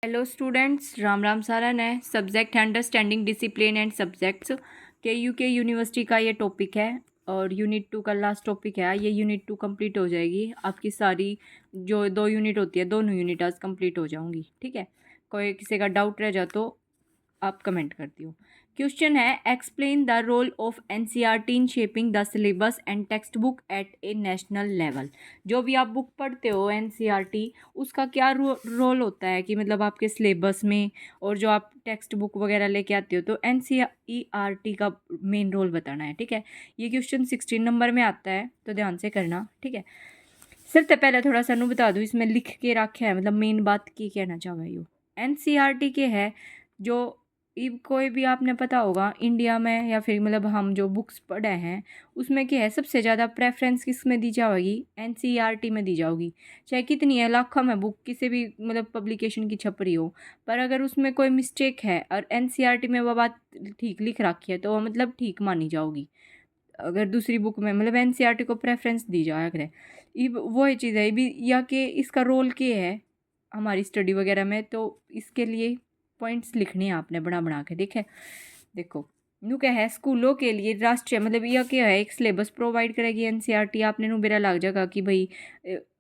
Hello students, Ram Ram Saran है। Subject है understanding discipline and subjects के यूके यूनिवर्सिटी का ये टॉपिक है और यूनिट 2 का लास्ट टॉपिक है। ये यूनिट 2 कंप्लीट हो जाएगी आपकी सारी जो 2 यूनिट होती है, दोनों यूनिट आज कंप्लीट हो जाऊंगी। ठीक है, कोई किसी का डाउट रह जाए तो आप कमेंट करती हो। क्वेश्चन है, explain the role of NCERT in shaping the syllabus and textbook at a national level. जो भी आप बुक पढ़ते हो एनसीईआरटी, उसका क्या रोल होता है कि मतलब आपके सिलेबस में, और जो आप टेक्स्ट बुक वगैरह लेके आते हो तो एनसीईआरटी का मेन रोल बताना है। ठीक है, ये क्वेश्चन 16 नंबर में आता है, तो ध्यान से करना। ठीक है, सिर्फ तो पहले थोड़ा सा बता दूँ, इसमें लिख के रखा है, मतलब मेन बात की कहना चाह रही हूँ। एनसीईआरटी के है जो कोई भी आपने पता होगा इंडिया में, या फिर मतलब हम जो बुक्स पढ़े हैं उसमें क्या है, सबसे ज़्यादा प्रेफरेंस किस में दी जाएगी? एनसीईआरटी में दी जाएगी। चाहे कितनी है लाखों में बुक किसी भी मतलब पब्लिकेशन की छप रही हो, पर अगर उसमें कोई मिस्टेक है और एनसीईआरटी में वो बात ठीक लिख रखी है तो वो मतलब ठीक मानी जाओगी। अगर दूसरी बुक में मतलब एनसीईआरटी को प्रेफरेंस दी जाए अगर वही चीज़ है भी, या कि इसका रोल क्या है हमारी स्टडी वगैरह में, तो इसके लिए पॉइंट्स लिखने हैं आपने बना बना के। देखे देखो, नू क्या है, स्कूलों के लिए राष्ट्रीय मतलब यह क्या है, एक सिलेबस प्रोवाइड करेगी एनसीईआरटी। आपने नू बेरा लग जाएगा कि भाई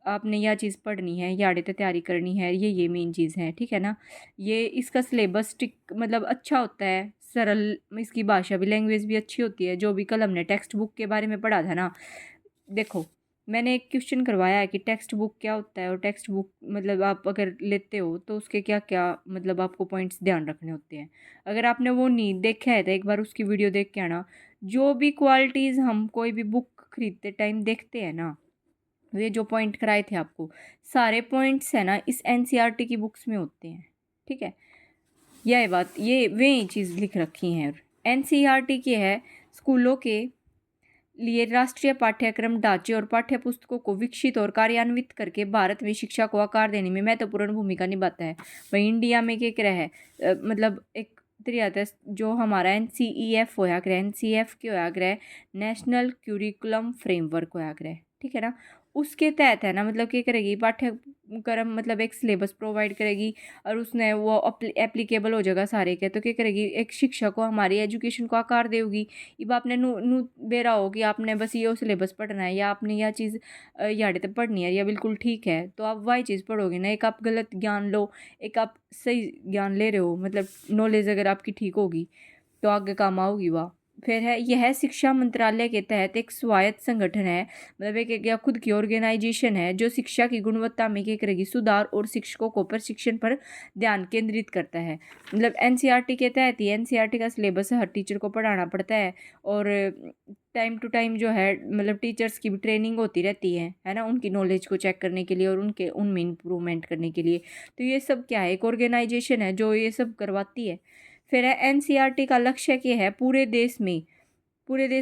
आपने यह चीज़ पढ़नी है, याड़े तो तैयारी करनी है, ये मेन चीज़ है। ठीक है ना, ये इसका सिलेबस टिक मतलब अच्छा होता है, सरल, इसकी भाषा भी, लैंग्वेज भी अच्छी होती है। जो भी कल हमने टेक्स्ट बुक के बारे में पढ़ा था ना, देखो मैंने एक क्वेश्चन करवाया है कि टेक्स्ट बुक क्या होता है, और टेक्स्ट बुक मतलब आप अगर लेते हो तो उसके क्या क्या मतलब आपको पॉइंट्स ध्यान रखने होते हैं। अगर आपने वो नहीं देखा है तो एक बार उसकी वीडियो देख के आना। जो भी क्वालिटीज़ हम कोई भी बुक खरीदते टाइम देखते हैं ना, ये जो पॉइंट कराए थे आपको, सारे पॉइंट्स है ना इस एनसीईआरटी की बुक्स में होते हैं। ठीक है, यह बात, ये वे चीज़ लिख रखी हैं। एनसीईआरटी की है स्कूलों के लिए राष्ट्रीय पाठ्यक्रम ढांचे और पाठ्य पुस्तकों को विकसित और कार्यान्वित करके भारत में शिक्षा को आकार देने में महत्वपूर्ण भूमिका निभाता है। वही इंडिया में क्या रहा है, मतलब एक तरीका जो हमारा एनसीईएफ होया करे, एनसीईएफ के होया करे, नेशनल क्यूरिकुलम फ्रेमवर्क होया करे। ठीक है ना, उसके तहत है ना, मतलब क्या करेगी, पाठ्यक्रम मतलब एक सिलेबस प्रोवाइड करेगी और उसने वो एप्लीकेबल हो जाएगा सारे के। तो क्या करेगी, एक शिक्षा को, हमारी एजुकेशन को आकार देगी। अब आपने नू बेरा हो कि आपने बस ये सिलेबस पढ़ना है, या आपने यह चीज़ याड़े तक पढ़नी है, या बिल्कुल ठीक है, तो आप वही चीज़ पढ़ोगे ना। एक आप गलत ज्ञान लो, एक आप सही ज्ञान ले रहे हो, मतलब नॉलेज अगर आपकी ठीक होगी तो आगे काम आओगी वह। फिर है, यह शिक्षा मंत्रालय के तहत एक स्वायत्त संगठन है, मतलब एक या खुद की ऑर्गेनाइजेशन है जो शिक्षा की गुणवत्ता में क्या करेगी, सुधार और शिक्षकों को प्रशिक्षण पर ध्यान केंद्रित करता है। मतलब एनसीईआरटी के तहत ही, एनसीईआरटी का सिलेबस हर टीचर को पढ़ाना पड़ता है, और टाइम टू टाइम जो है मतलब टीचर्स की भी ट्रेनिंग होती रहती है ना, उनकी नॉलेज को चेक करने के लिए और उनमें इम्प्रूवमेंट करने के लिए। तो ये सब क्या है, एक ऑर्गेनाइजेशन है जो ये सब करवाती है। फिर है, एनसीईआरटी का लक्ष्य क्या है, पूरे देश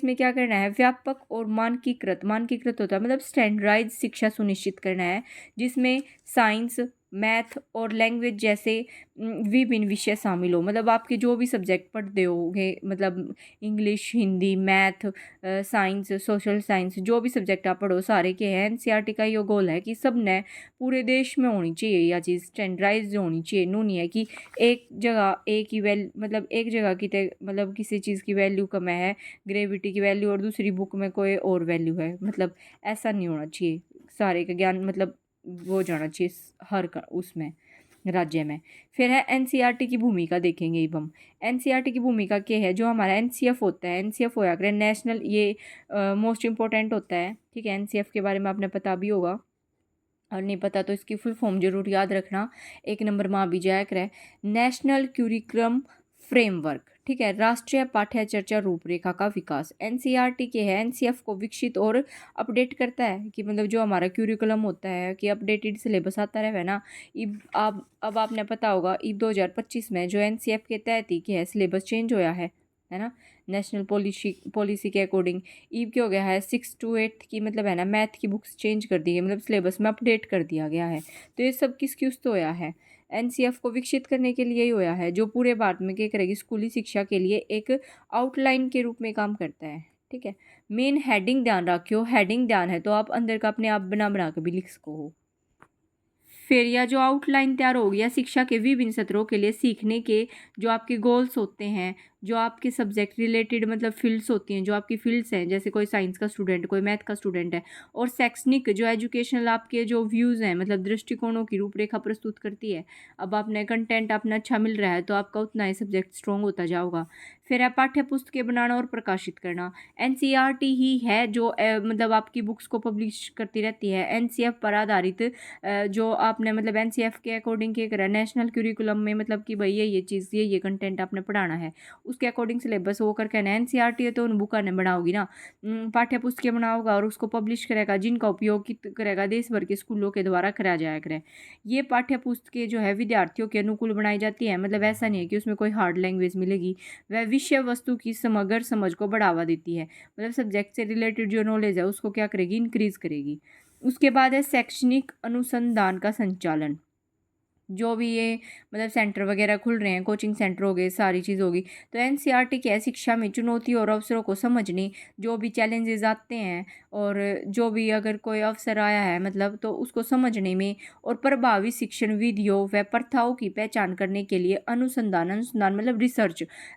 में क्या करना है, व्यापक और मानकीकृत होता है, मतलब स्टैंडर्डाइज शिक्षा सुनिश्चित करना है, जिसमें साइंस, मैथ और लैंग्वेज जैसे विभिन्न विषय शामिल हो। मतलब आपके जो भी सब्जेक्ट पढ़ते होगे, मतलब English, Hindi, math, science, social science, जो भी सब्जेक्ट आप पढ़ो सारे के हैं। एनसीईआरटी का ये गोल है कि सब ने पूरे देश में होनी चाहिए, या चीज़ स्टैंडर्डाइज होनी चाहिए। नू नहीं है कि एक जगह एक ही मतलब एक जगह की मतलब किसी चीज़ की वैल्यू कम है, ग्रेविटी की वैल्यू, और दूसरी बुक में कोई और वैल्यू है, मतलब ऐसा नहीं होना चाहिए। सारे का ज्ञान मतलब वो जाना चाहिए हर उसमें राज्य में। फिर है, एनसीईआरटी की भूमिका देखेंगे। अब हम एनसीईआरटी की भूमिका क्या है, जो हमारा एनसीएफ होता है, एनसीएफ होया करे नेशनल, ये मोस्ट इम्पोर्टेंट होता है। ठीक है, एनसीएफ के बारे में आपने पता भी होगा, और नहीं पता तो इसकी फुल फॉर्म जरूर याद रखना, एक नंबर में भी जाया करे, नेशनल क्यूरिकुलम फ्रेमवर्क। ठीक है, राष्ट्रीय पाठ्य चर्चा रूपरेखा का विकास। एनसीईआरटी के है एनसीएफ को विकसित और अपडेट करता है, कि मतलब जो हमारा क्यूरिकुलम होता है कि अपडेटेड सिलेबस आता रहे ना। अब आपने पता होगा 2025 में जो एनसीएफ के तहत ही है सिलेबस चेंज होया है ना, नेशनल पॉलिसी के अकॉर्डिंग। ईब क्या हो गया है, 6 to 8 की मतलब है ना मैथ की बुक्स चेंज कर दी गई, मतलब सिलेबस में अपडेट कर दिया गया है। तो ये सब किसकी उस तो होया है, एनसीएफ को विकसित करने के लिए ही होया है, जो पूरे भारत में क्या करेगी, स्कूली शिक्षा के लिए एक आउटलाइन के रूप में काम करता है। ठीक है, मेन हेडिंग ध्यान रखियो, हेडिंग ध्यान है तो आप अंदर का अपने आप बना बना के भी लिख सको हो। फिर या जो आउटलाइन तैयार होगी या शिक्षा के विभिन्न सत्रों के लिए सीखने के जो आपके गोल्स होते हैं, जो आपके सब्जेक्ट रिलेटेड मतलब फील्ड्स होती हैं, जो आपकी फील्ड्स हैं, जैसे कोई साइंस का स्टूडेंट, कोई मैथ का स्टूडेंट है, और शैक्षणिक जो एजुकेशनल आपके जो व्यूज़ हैं मतलब दृष्टिकोणों की रूपरेखा प्रस्तुत करती है। अब आपने कंटेंट अपना अच्छा मिल रहा है तो आपका उतना ही सब्जेक्ट स्ट्रॉन्ग होता जाओगा। फिर है पाठ्य पुस्तकें बनाना और प्रकाशित करना। एनसीईआरटी ही है जो मतलब आपकी बुक्स को पब्लिश करती रहती है। एनसीएफ पर आधारित जो आपने मतलब एनसीएफ के अकॉर्डिंग क्या करा, नेशनल क्यूरिकुलम में मतलब कि भाई ये चीज़ ये कंटेंट आपने पढ़ाना है, उसके अकॉर्डिंग सिलेबस वो करके ना। एनसीईआरटी है तो उन बुक ने बनाओगी ना, पाठ्य पुस्तकें बनाओगा और उसको पब्लिश करेगा, जिनका उपयोग करेगा देश भर के स्कूलों के द्वारा करा जाया करे। ये पाठ्य पुस्तकें जो है विद्यार्थियों के अनुकूल बनाई जाती है। मतलब ऐसा नहीं है कि उसमें कोई हार्ड लैंग्वेज मिलेगी, वह विषय वस्तु की समग्र समझ को बढ़ावा देती है। मतलब सब्जेक्ट से रिलेटेड जो नॉलेज है उसको क्या करेगी, इंक्रीज करेगी। उसके बाद है शैक्षणिक अनुसंधान का संचालन। जो भी ये मतलब सेंटर वगैरह खुल रहे हैं, कोचिंग सेंटर हो गए, सारी चीज़ होगी, तो एनसीईआरटी क्या है, शिक्षा में चुनौती और अवसरों को समझने, जो भी चैलेंजेस आते हैं और जो भी अगर कोई अवसर आया है मतलब तो उसको समझने में और प्रभावी शिक्षण विधियों व प्रथाओं की पहचान करने के लिए अनुसंधान अनुसंधान मतलब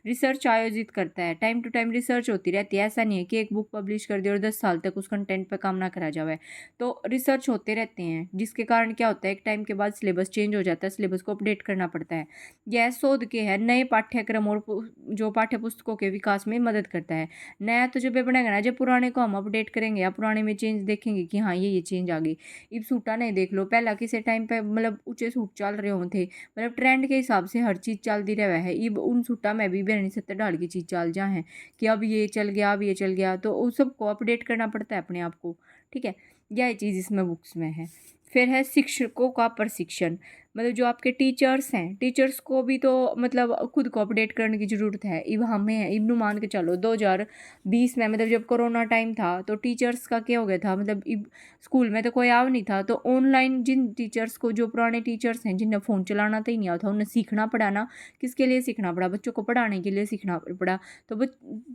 रिसर्च आयोजित करता है। टाइम टू टाइम रिसर्च होती रहती है। ऐसा नहीं है कि एक बुक पब्लिश कर दी और 10 साल तक उस कंटेंट पर काम ना करा जाए। तो रिसर्च होते रहते हैं, जिसके कारण क्या होता है, एक टाइम के बाद सिलेबस चेंज हो जाता है, सिलेबस को अपडेट करना पड़ता है। यह शोध के है नए पाठ्यक्रम और जो पाठ्य पुस्तकों के विकास में मदद करता है। नया तो जब ये बनेगा ना, जब पुराने को हम अपडेट करेंगे या पुराने में चेंज देखेंगे कि हाँ ये चेंज आ गई। इब सूटा नहीं देख लो, पहला किसी टाइम पे मतलब ऊंचे सूट चल रहे होते, मतलब ट्रेंड के हिसाब से हर चीज़ चलती रहा है। इब उन सूटा में भी बेरनी 70 डाल की चीज़ चल जा है कि अब ये चल गया, अब ये चल गया, तो उस सबको अपडेट करना पड़ता है अपने आप को। ठीक है, यह चीज़ इसमें बुक्स में है। फिर है शिक्षकों का प्रशिक्षण। मतलब जो आपके टीचर्स हैं, टीचर्स को भी तो मतलब खुद को अपडेट करने की ज़रूरत है। इब हमें है, इब मान के चलो 2020 में मतलब जब कोरोना टाइम था तो टीचर्स का क्या हो गया था, मतलब इब स्कूल में तो कोई आव नहीं था, तो ऑनलाइन जिन टीचर्स को, जो पुराने टीचर्स हैं जिन्हें फ़ोन चलाना तो ही नहीं आता, उन्हें सीखना पड़ा ना। किसके लिए सीखना पड़ा, बच्चों को पढ़ाने के लिए सीखना पड़ा। तो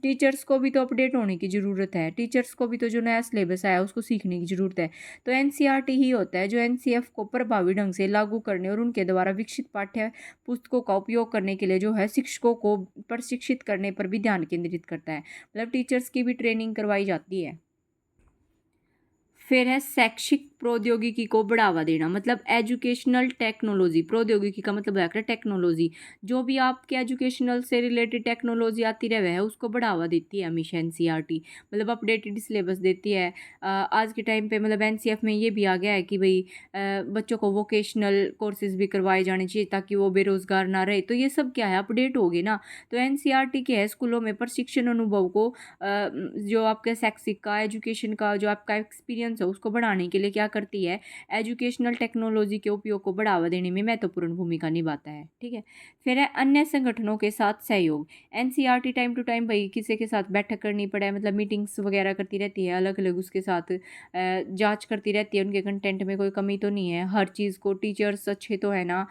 टीचर्स को भी तो अपडेट होने की ज़रूरत है, टीचर्स को भी तो जो नया सिलेबस आया उसको सीखने की ज़रूरत है। तो एनसीईआरटी ही होता है जो एनसीएफ को प्रभावी ढंग से लागू करने और उनके द्वारा विकसित पाठ्य पुस्तकों का उपयोग करने के लिए जो है शिक्षकों को प्रशिक्षित करने पर भी ध्यान केंद्रित करता है। मतलब टीचर्स की भी ट्रेनिंग करवाई जाती है। फिर है शैक्षिक प्रौद्योगिकी को बढ़ावा देना। मतलब एजुकेशनल टेक्नोलॉजी, प्रौद्योगिकी का मतलब है टेक्नोलॉजी। जो भी आपके एजुकेशनल से रिलेटेड टेक्नोलॉजी आती रहे है उसको बढ़ावा देती है हमेशा एनसीईआरटी। मतलब अपडेटेड सिलेबस देती है। आज के टाइम पे मतलब एनसीएफ में ये भी आ गया है कि भाई बच्चों को वोकेशनल कोर्सेज भी करवाए जाने चाहिए ताकि वो बेरोजगार ना रहे। तो ये सब क्या है, अपडेट होगी ना। तो एनसीईआरटी के है स्कूलों में प्रशिक्षण अनुभव को जो आपका शैक्षिक का, एजुकेशन का जो आपका एक्सपीरियंस है उसको बढ़ाने के लिए क्या करती है, एजुकेशनल टेक्नोलॉजी के उपयोग को बढ़ावा देने में महत्वपूर्ण भूमिका निभाता है। ठीक है, फिर है अन्य संगठनों के साथ सहयोग। एनसीईआरटी टाइम टू टाइम भाई किसी के साथ बैठक करनी पड़े, मतलब मीटिंग्स वगैरह करती रहती है, अलग अलग उसके साथ जांच करती रहती है, उनके कंटेंट में कोई कमी तो नहीं है, हर चीज़ को टीचर्स अच्छे तो है ना,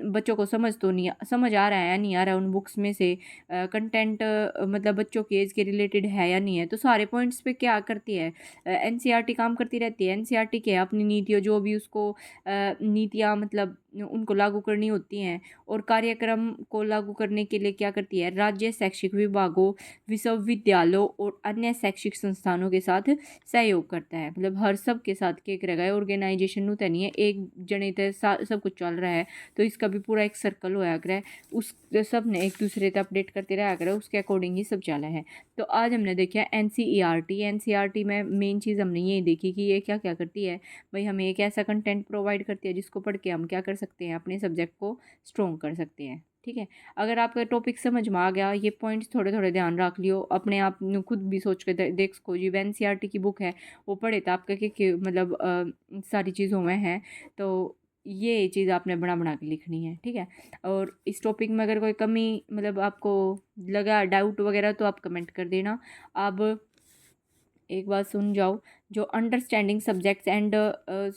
बच्चों को समझ तो नहीं, समझ आ रहा है या नहीं आ रहा है उन बुक्स में से, कंटेंट मतलब बच्चों की एज के रिलेटेड है या नहीं है। तो सारे पॉइंट्स पे क्या करती है एनसीईआरटी, काम करती रहती है। एनसीईआरटी के अपनी नीतियों, जो भी उसको नीतियाँ मतलब उनको लागू करनी होती हैं और कार्यक्रम को लागू करने के लिए क्या करती है, राज्य शैक्षिक विभागों, विश्वविद्यालयों और अन्य शैक्षिक संस्थानों के साथ सहयोग करता है। मतलब हर सब के साथ क्या करेगा, ऑर्गेनाइजेशन नु तो नहीं है एक जने ते सब कुछ चल रहा है, तो इसका भी पूरा एक सर्कल होया करे, उस सब ने एक दूसरे से अपडेट करते रहा करे, उसके अकॉर्डिंग ही सब चला है। तो आज हमने देखा एनसीईआरटी। एनसीईआरटी में मेन चीज़ हमने ये देखी कि ये क्या क्या करती है, भाई हमें एक ऐसा कंटेंट प्रोवाइड करती है जिसको पढ़ के हम क्या कर सकते हैं, अपने सब्जेक्ट को स्ट्रॉन्ग कर सकते हैं। ठीक है, अगर आपका टॉपिक समझ में आ गया, ये पॉइंट्स थोड़े थोड़े ध्यान रख लियो, अपने आप खुद भी सोच के देख सको जी। एनसीईआरटी की बुक है वो पढ़े तो आपका मतलब सारी चीज़ों में है, तो ये चीज़ आपने बना बना के लिखनी है। ठीक है, और इस टॉपिक में अगर कोई कमी मतलब आपको लगा, डाउट वगैरह, तो आप कमेंट कर देना। अब एक बात सुन जाओ, जो understanding subjects and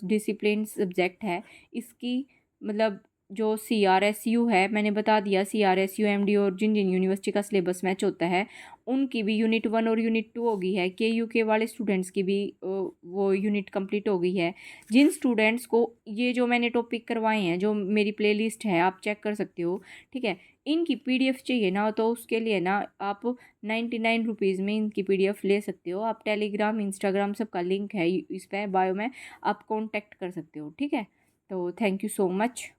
discipline subject है, इसकी मतलब जो CRSU है, मैंने बता दिया CRSU MD और जिन जिन यूनिवर्सिटी का सिलेबस मैच होता है उनकी भी यूनिट 1 और यूनिट 2 हो गई है। KUK वाले स्टूडेंट्स की भी वो यूनिट कंप्लीट हो गई है। जिन स्टूडेंट्स को ये जो मैंने टॉपिक करवाए हैं, जो मेरी प्लेलिस्ट है आप चेक कर सकते हो, ठीक है। इनकी PDF चाहिए ना, तो उसके लिए ना आप 99 रुपीज़ में इनकी PDF ले सकते हो। आप टेलीग्राम, इंस्टाग्राम सबका लिंक है इस पर बायो में, आप कॉन्टैक्ट कर सकते हो, ठीक है। तो थैंक यू सो मच।